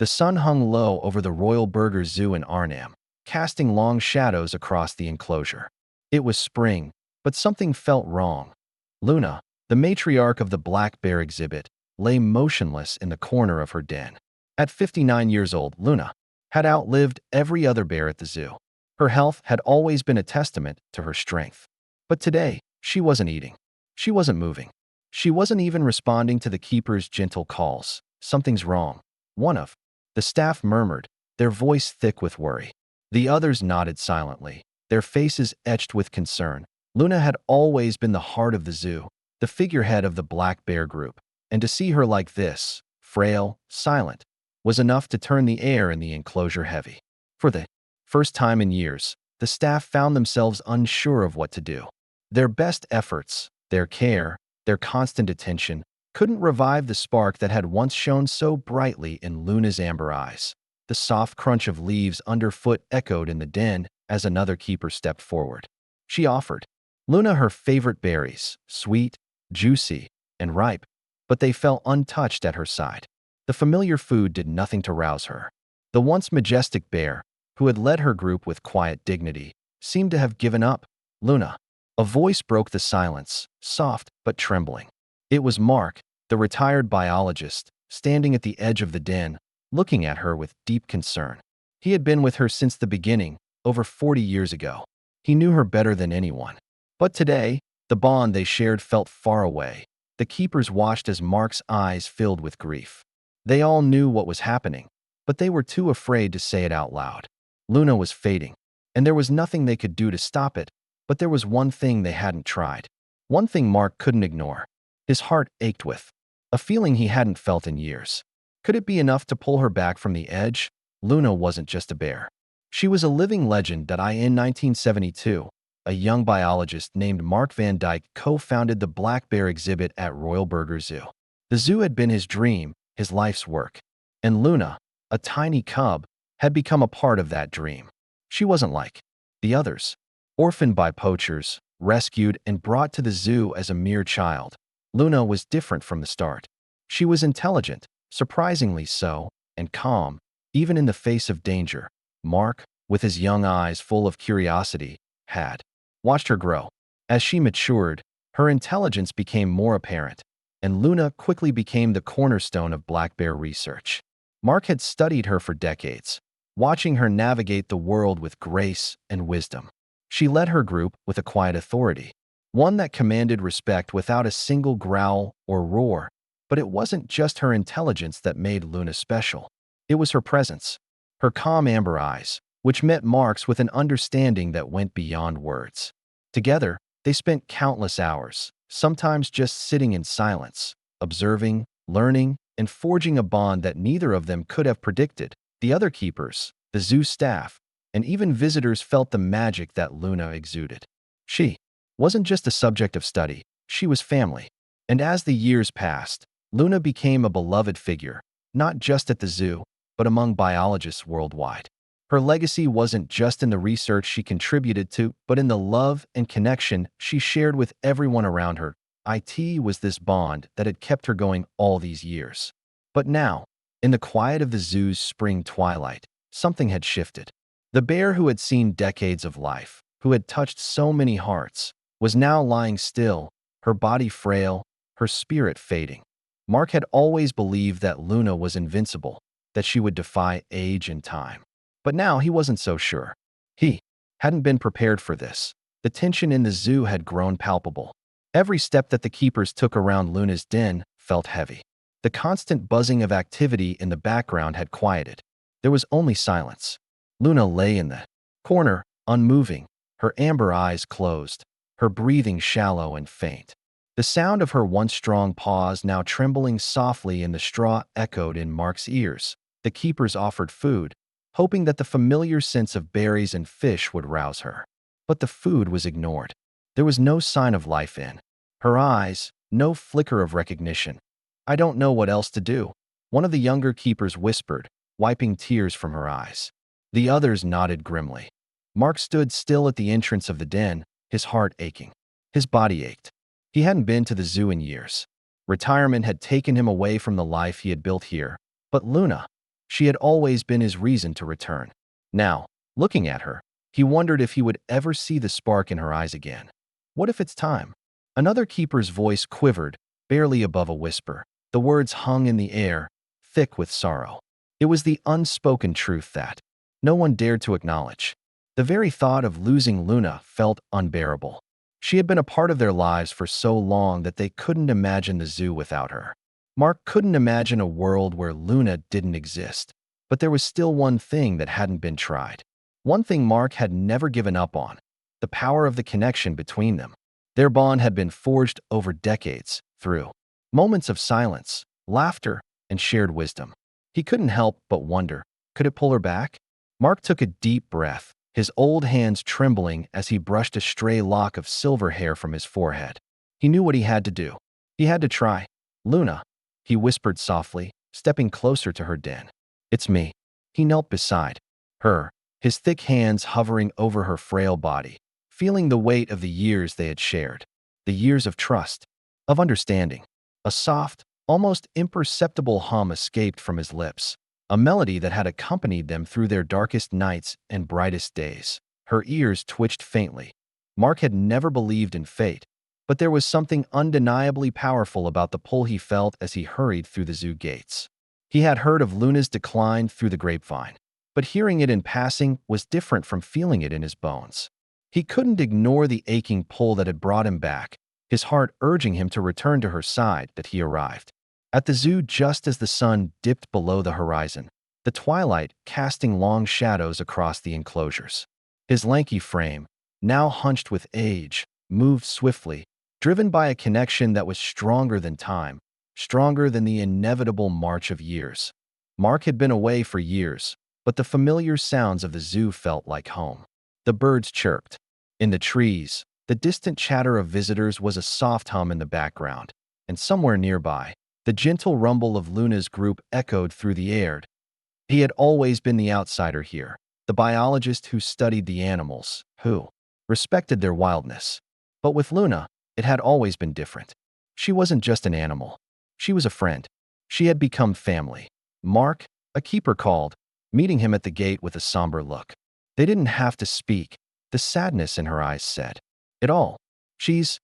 The sun hung low over the Royal Burger Zoo in Arnam, casting long shadows across the enclosure. It was spring, but something felt wrong. Luna, the matriarch of the black bear exhibit, lay motionless in the corner of her den. At 59 years old, Luna had outlived every other bear at the zoo. Her health had always been a testament to her strength. But today, she wasn't eating. She wasn't moving. She wasn't even responding to the keeper's gentle calls. Something's wrong. One of the staff murmured, their voice thick with worry. The others nodded silently, their faces etched with concern. Luna had always been the heart of the zoo, the figurehead of the black bear group, and to see her like this, frail, silent, was enough to turn the air in the enclosure heavy. For the first time in years, the staff found themselves unsure of what to do. Their best efforts, their care, their constant attention, couldn't revive the spark that had once shone so brightly in Luna's amber eyes. The soft crunch of leaves underfoot echoed in the den as another keeper stepped forward. She offered Luna her favorite berries, sweet, juicy, and ripe, but they fell untouched at her side. The familiar food did nothing to rouse her. The once majestic bear, who had led her group with quiet dignity, seemed to have given up. Luna. A voice broke the silence, soft but trembling. It was Mark, the retired biologist, standing at the edge of the den, looking at her with deep concern. He had been with her since the beginning, over 40 years ago. He knew her better than anyone. But today, the bond they shared felt far away. The keepers watched as Mark's eyes filled with grief. They all knew what was happening, but they were too afraid to say it out loud. Luna was fading, and there was nothing they could do to stop it, but there was one thing they hadn't tried. One thing Mark couldn't ignore. His heart ached with a feeling he hadn't felt in years. Could it be enough to pull her back from the edge? Luna wasn't just a bear. She was a living legend that in 1972, a young biologist named Mark Van Dyke co-founded the black bear exhibit at Royal Burger Zoo. The zoo had been his dream, his life's work. And Luna, a tiny cub, had become a part of that dream. She wasn't like the others. Orphaned by poachers, rescued and brought to the zoo as a mere child, Luna was different from the start. She was intelligent, surprisingly so, and calm, even in the face of danger. Mark, with his young eyes full of curiosity, had watched her grow. As she matured, her intelligence became more apparent, and Luna quickly became the cornerstone of black bear research. Mark had studied her for decades, watching her navigate the world with grace and wisdom. She led her group with a quiet authority, one that commanded respect without a single growl or roar. But it wasn't just her intelligence that made Luna special. It was her presence, her calm amber eyes, which met Mark's with an understanding that went beyond words. Together, they spent countless hours, sometimes just sitting in silence, observing, learning, and forging a bond that neither of them could have predicted. The other keepers, the zoo staff, and even visitors felt the magic that Luna exuded. She wasn't just a subject of study, she was family. And as the years passed, Luna became a beloved figure, not just at the zoo, but among biologists worldwide. Her legacy wasn't just in the research she contributed to, but in the love and connection she shared with everyone around her. It was this bond that had kept her going all these years. But now, in the quiet of the zoo's spring twilight, something had shifted. The bear who had seen decades of life, who had touched so many hearts, was now lying still, her body frail, her spirit fading. Mark had always believed that Luna was invincible, that she would defy age and time. But now he wasn't so sure. He hadn't been prepared for this. The tension in the zoo had grown palpable. Every step that the keepers took around Luna's den felt heavy. The constant buzzing of activity in the background had quieted. There was only silence. Luna lay in the corner, unmoving, her amber eyes closed, her breathing shallow and faint. The sound of her once strong paws now trembling softly in the straw echoed in Mark's ears. The keepers offered food, hoping that the familiar sense of berries and fish would rouse her. But the food was ignored. There was no sign of life in her eyes, no flicker of recognition. "I don't know what else to do," one of the younger keepers whispered, wiping tears from her eyes. The others nodded grimly. Mark stood still at the entrance of the den, his heart aching. His body ached. He hadn't been to the zoo in years. Retirement had taken him away from the life he had built here. But Luna, She had always been his reason to return. Now, looking at her, he wondered if he would ever see the spark in her eyes again. What if it's time? Another keeper's voice quivered, barely above a whisper. The words hung in the air, thick with sorrow. It was the unspoken truth that no one dared to acknowledge. The very thought of losing Luna felt unbearable. She had been a part of their lives for so long that they couldn't imagine the zoo without her. Mark couldn't imagine a world where Luna didn't exist. But there was still one thing that hadn't been tried. One thing Mark had never given up on: the power of the connection between them. Their bond had been forged over decades, through moments of silence, laughter, and shared wisdom. He couldn't help but wonder, could it pull her back? Mark took a deep breath, his old hands trembling as he brushed a stray lock of silver hair from his forehead. He knew what he had to do. He had to try. "Luna," he whispered softly, stepping closer to her den. "It's me." He knelt beside her, his thick hands hovering over her frail body, feeling the weight of the years they had shared. The years of trust, of understanding. A soft, almost imperceptible hum escaped from his lips, a melody that had accompanied them through their darkest nights and brightest days. Her ears twitched faintly. Mark had never believed in fate, but there was something undeniably powerful about the pull he felt as he hurried through the zoo gates. He had heard of Luna's decline through the grapevine, but hearing it in passing was different from feeling it in his bones. He couldn't ignore the aching pull that had brought him back, his heart urging him to return to her side. That he arrived at the zoo just as the sun dipped below the horizon, the twilight casting long shadows across the enclosures. His lanky frame, now hunched with age, moved swiftly, driven by a connection that was stronger than time, stronger than the inevitable march of years. Mark had been away for years, but the familiar sounds of the zoo felt like home. The birds chirped. In the trees, the distant chatter of visitors was a soft hum in the background, and somewhere nearby, the gentle rumble of Luna's group echoed through the air. He had always been the outsider here, the biologist who studied the animals, who respected their wildness. But with Luna, it had always been different. She wasn't just an animal. She was a friend. She had become family. Mark, a keeper, called, meeting him at the gate with a somber look. They didn't have to speak. The sadness in her eyes said it all. She's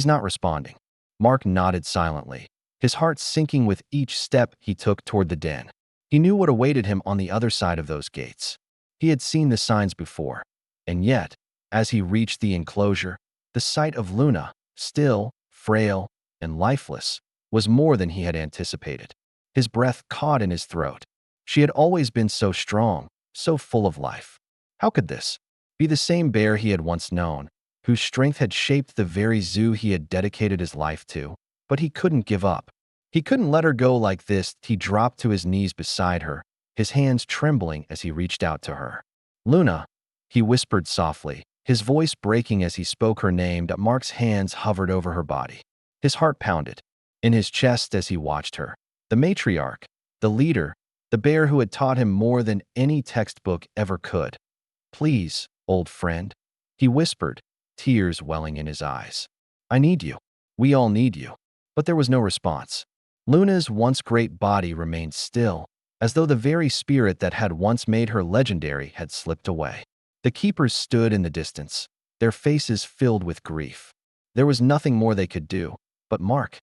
not responding." Mark nodded silently, his heart sinking with each step he took toward the den. He knew what awaited him on the other side of those gates. He had seen the signs before. And yet, as he reached the enclosure, the sight of Luna, still, frail, and lifeless, was more than he had anticipated. His breath caught in his throat. She had always been so strong, so full of life. How could this be the same bear he had once known, whose strength had shaped the very zoo he had dedicated his life to? But he couldn't give up. He couldn't let her go like this. He dropped to his knees beside her, his hands trembling as he reached out to her. "Luna," he whispered softly, his voice breaking as he spoke her name. Mark's hands hovered over her body. His heart pounded in his chest as he watched her. The matriarch, the leader, the bear who had taught him more than any textbook ever could. "Please, old friend," he whispered, tears welling in his eyes. "I need you. We all need you." But there was no response. Luna's once great body remained still, as though the very spirit that had once made her legendary had slipped away. The keepers stood in the distance, their faces filled with grief. There was nothing more they could do. But Mark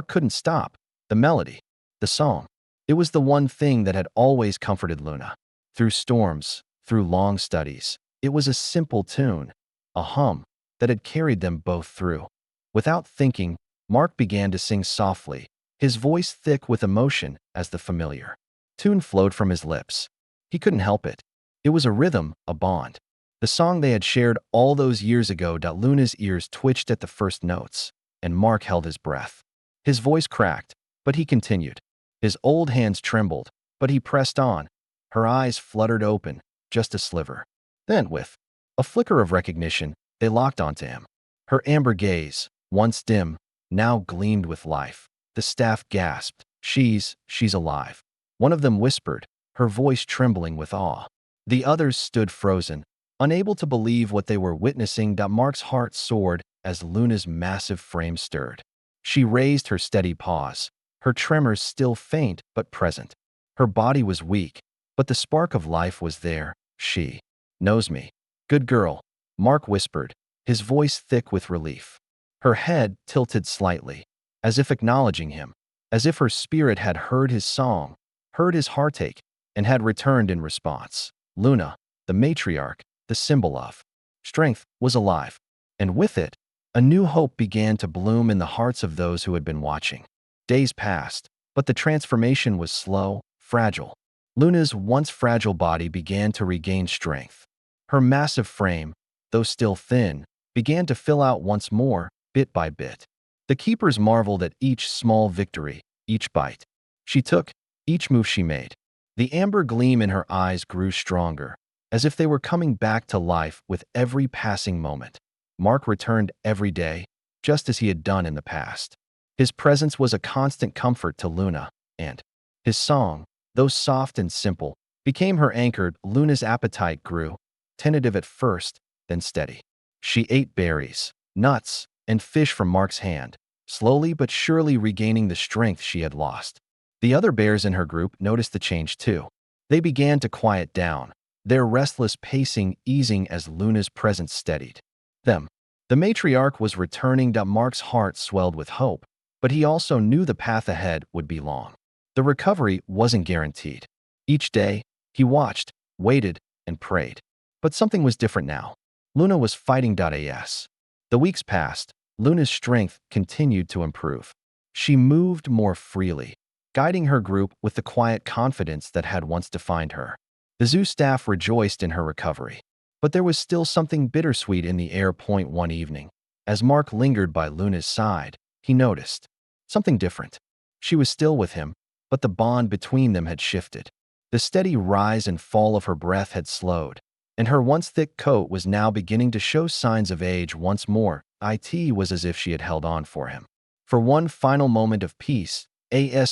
couldn't stop. The melody, the song, it was the one thing that had always comforted Luna. Through storms, through long studies, it was a simple tune, a hum that had carried them both through. Without thinking, Mark began to sing softly, his voice thick with emotion as the familiar tune flowed from his lips. He couldn't help it. It was a rhythm, a bond. The song they had shared all those years ago. Luna's ears twitched at the first notes, and Mark held his breath. His voice cracked, but he continued. His old hands trembled, but he pressed on. Her eyes fluttered open, just a sliver. Then, with a flicker of recognition, they locked onto him. Her amber gaze, once dim, now gleamed with life. The staff gasped. She's alive." One of them whispered, her voice trembling with awe. The others stood frozen, unable to believe what they were witnessing. Mark's heart soared as Luna's massive frame stirred. She raised her steady paws, her tremors still faint but present. Her body was weak, But the spark of life was there. She knows me. Good girl, Mark whispered, his voice thick with relief. Her head tilted slightly, as if acknowledging him, as if her spirit had heard his song, heard his heartache, and had returned in response. Luna, the matriarch, the symbol of strength, was alive, and with it, a new hope began to bloom in the hearts of those who had been watching. Days passed, but the transformation was slow, fragile. Luna's once fragile body began to regain strength. Her massive frame, though still thin, began to fill out once more, bit by bit. The keepers marveled at each small victory, each bite she took, each move she made. The amber gleam in her eyes grew stronger, as if they were coming back to life with every passing moment. Mark returned every day, just as he had done in the past. His presence was a constant comfort to Luna, and his song, though soft and simple, became her anchor. Luna's appetite grew, tentative at first, then steady. She ate berries, nuts, and fish from Mark's hand, slowly but surely regaining the strength she had lost. The other bears in her group noticed the change too. They began to quiet down, their restless pacing easing as Luna's presence steadied them. The matriarch was returning. Mark's heart swelled with hope, but he also knew the path ahead would be long. The recovery wasn't guaranteed. Each day, he watched, waited, and prayed. But something was different now. Luna was fighting. As the weeks passed, Luna's strength continued to improve. She moved more freely, guiding her group with the quiet confidence that had once defined her. The zoo staff rejoiced in her recovery. But there was still something bittersweet in the air. One evening, as Mark lingered by Luna's side, he noticed something different. She was still with him, but the bond between them had shifted. The steady rise and fall of her breath had slowed, and her once thick coat was now beginning to show signs of age once more. It was as if she had held on for him. For one final moment of peace,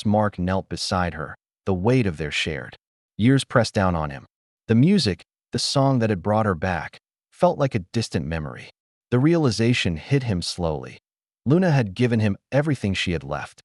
Mark knelt beside her, the weight of their shared years pressed down on him. The music, the song that had brought her back, felt like a distant memory. The realization hit him slowly. Luna had given him everything she had left,